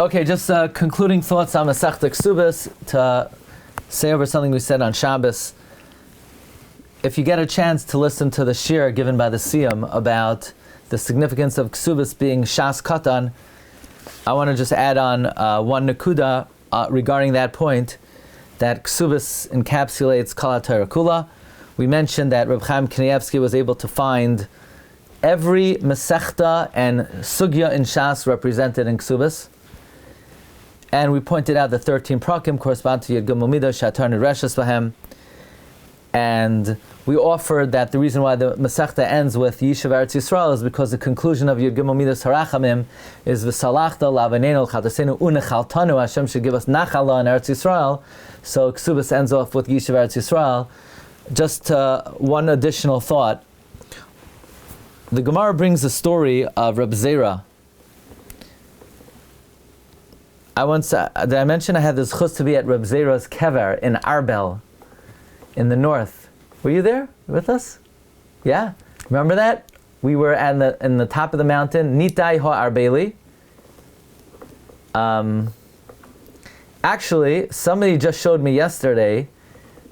Okay, just concluding thoughts on Masechta Kesuvos to say over something we said on Shabbos. If you get a chance to listen to the Shiur given by the Siyum about the significance of Kesuvos being SHAS KATAN, I want to just add on one Nakuda regarding that point, that Kesuvos encapsulates Kol HaTorah Kula. We mentioned that Reb Chaim Kanievsky was able to find every Masechta and Sugya in SHAS represented in Kesuvos. And we pointed out the 13 prakim correspond to Yud Gimel Midah, Shatar Nireshus Bahem. And we offered that the reason why the Masechta ends with Yishuv Eretz Yisroel is because the conclusion of Yud Gimel Midas Harachamim is V'salachta la'avanenu l'chatasenu u'nechaltanu. Hashem should give us nachala in Eretz Yisroel. So Kesuvos ends off with Yishuv Eretz Yisroel. Just one additional thought. The Gemara brings the story of Reb Zera. Did I mention I had the zchus to be at Reb Zera's kever in Arbel, in the north? Were you there with us? Yeah? Remember that? We were in the top of the mountain, Nitai Ha-Arbeli. Actually, somebody just showed me yesterday,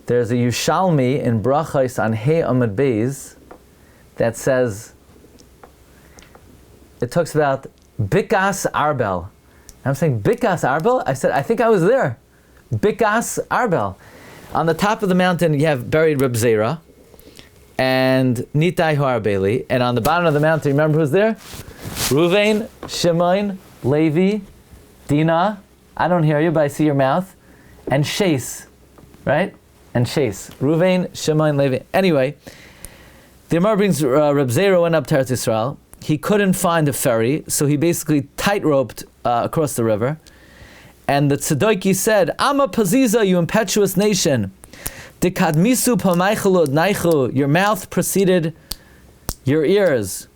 there's a Yushalmi in Brachos on Hey Amud Beis that says, it talks about Bikas Arbel. I'm saying, Bikas Arbel? I said, I think I was there. Bikas Arbel. On the top of the mountain, you have buried Reb Zera and Nitai Harbeli. And on the bottom of the mountain, remember who's there? Ruvain, Shimon, Levi, Dina. I don't hear you, but I see your mouth. And SHAS, right? And SHAS. Ruvain, Shimon, Levi. Anyway, the Gemara brings Reb Zera went up to Eretz Yisrael. He couldn't find a ferry, so he basically tight-roped across the river. And the Tzedoki said, Ama Paziza, you impetuous nation. Dikadmisu pamaychelu naichu, your mouth preceded your ears.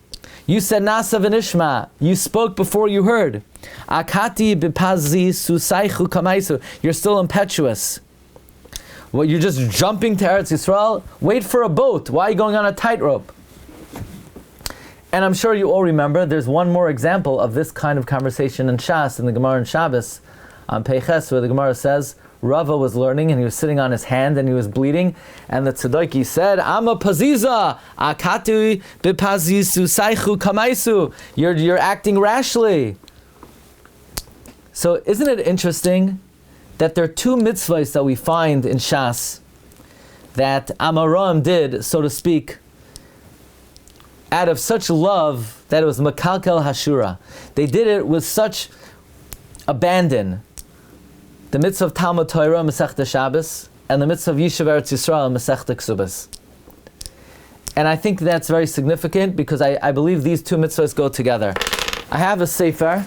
You said Nasa v'nishma, you spoke before you heard. Akati bipazi susaichu kamaisu, you're still impetuous. Well, you're just jumping to Eretz Yisrael? Wait for a boat. Why are you going on a tightrope? And I'm sure you all remember, there's one more example of this kind of conversation in SHAS, in the Gemara in Shabbos, on Peiches, where the Gemara says, Rava was learning and he was sitting on his hand and he was bleeding, and the Tzedoki said, Ama Paziza, Akatu bipazisu saichu kamaisu, you're acting rashly. So isn't it interesting that there are two mitzvahs that we find in SHAS that Amoraim did, so to speak, out of such love that it was Makalkel Hashura. They did it with such abandon. The mitzvah of Talmud Torah, Masechta Shabbos, and the mitzvah of Yishuv Eretz Yisrael, Masechta Kesuvos. And I think that's very significant because I believe these two mitzvahs go together. I have a sefer.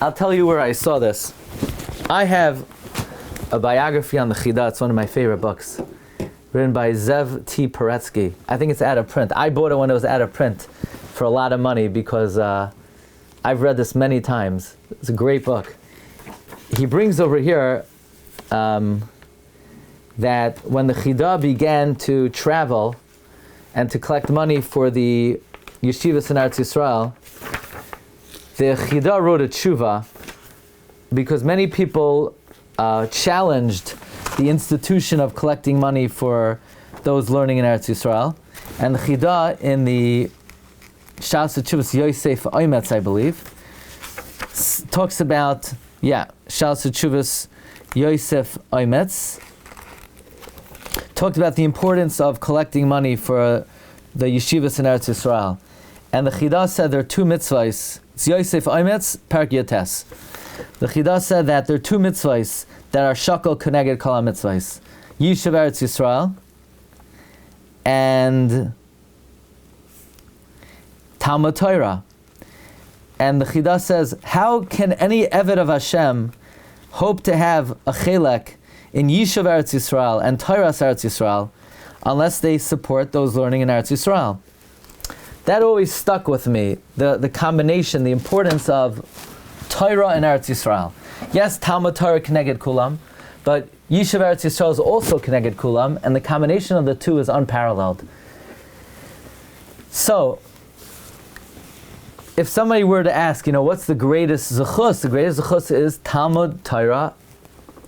I'll tell you where I saw this. I have a biography on the Chida. It's one of my favorite books, written by Zev T. Paretsky. I think it's out of print. I bought it when it was out of print for a lot of money because I've read this many times. It's a great book. He brings over here that when the Chida began to travel and to collect money for the yeshivas in Eretz Yisrael, the Chida wrote a tshuva because many people challenged the institution of collecting money for those learning in Eretz Yisrael. And the Chida in the SHAS Tshuvas Yosef Oimetz, I believe, talks about, SHAS Tshuvas Yosef Oimetz, talked about the importance of collecting money for the yeshivas in Eretz Yisrael. And the Chida said there are two mitzvahs. It's Yosef Oimetz, Parak Yotes. The Chida said that there are two mitzvahs that are shakol keneged kol mitzvahs. Yishuv Eretz Yisrael and Talmud Torah. And the Chida says, how can any Eved of Hashem hope to have a chelek in Yishuv Eretz Yisrael and Torah Eretz Yisrael unless they support those learning in Eretz Yisrael? That always stuck with me, the combination, the importance of Torah and Eretz Yisrael. Yes, Talmud Torah Keneged Kulam, but Yishuv Eretz Yisrael is also Keneged Kulam, and the combination of the two is unparalleled. So, if somebody were to ask, what's the greatest zechus? The greatest zechus is Talmud Torah,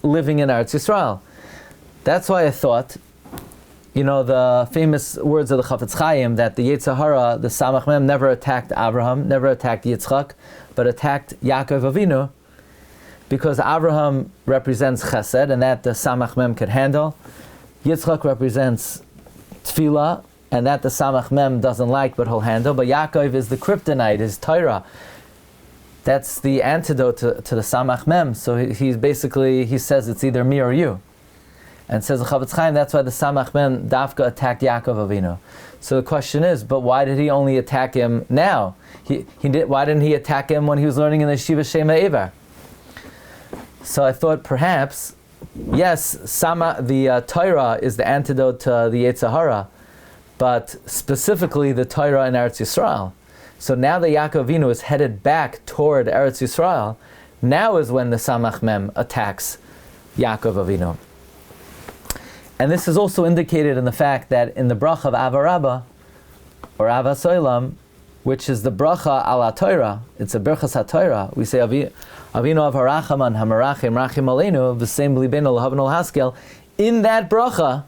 living in Eretz Yisrael. That's why I thought, the famous words of the Chafetz Chaim, that the Yetzer Hara, the Samach Mem, never attacked Abraham, never attacked Yitzchak, but attacked Yaakov Avinu, because Abraham represents Chesed, and that the Samach Mem could handle. Yitzchak represents Tefillah, and that the Samach Mem doesn't like, but he'll handle. But Yaakov is the kryptonite, his Torah. That's the antidote to the Samach Mem. So he says it's either me or you. And says the Chafetz Chaim, that's why the Samach Mem Dafka attacked Yaakov Avinu. So the question is, but why did he only attack him now? Why didn't he attack him when he was learning in the Yeshiva Shema Ever? So I thought perhaps, yes, the Torah is the antidote to the Yetzer Hara, but specifically the Torah in Eretz Yisrael. So now that Yaakov Avinu is headed back toward Eretz Yisrael, now is when the Samach Mem attacks Yaakov Avinu. And this is also indicated in the fact that in the bracha of Ava Rabbah, or Ava Soilam, which is the bracha ala Torah, it's a berchas ha-Torah, we say Avinu av harachaman hamarachim rachim aleinu v'seim libenu l'havnu l'haskel. In that bracha,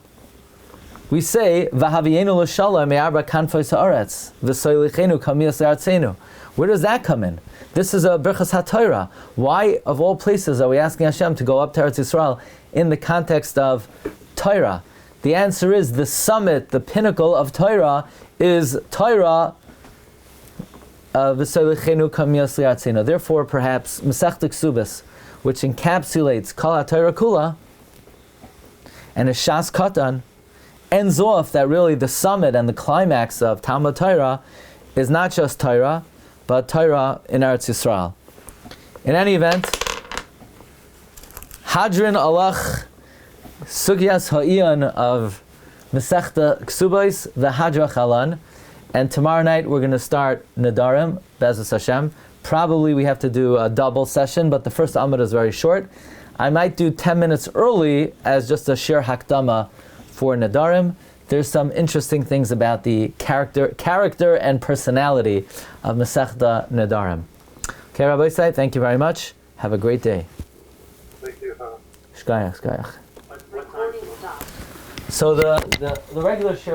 we say v'havienu l'shalom me'arba kanfos ha'aretz v'soilichenu kamiyas ha'artzenu. Where does that come in? This is a berchas ha-Torah. Why, of all places, are we asking Hashem to go up to Eretz Yisrael in the context of Torah? The answer is the summit, the pinnacle of Torah is Torah. Therefore, perhaps Masechta Kesuvos, which encapsulates Kol HaTorah Kula, and a SHAS KATAN, ends off that really the summit and the climax of Talmud Torah is not just Torah, but Torah in Eretz Yisrael. In any event, Hadrin Alach Sugyas Iyun of Masechta Kesuvos, the Hadra Chalan. And tomorrow night we're going to start Nadarim, Be'ezus Hashem. Probably we have to do a double session, but the first Amud is very short. I might do 10 minutes early as just a shir hakdama for Nadarim. There's some interesting things about the character and personality of Masechta Nadarim. Okay, Rabbi Say, thank you very much. Have a great day. Thank you. Shkayach, shkayach. Recording stopped. So the regular shir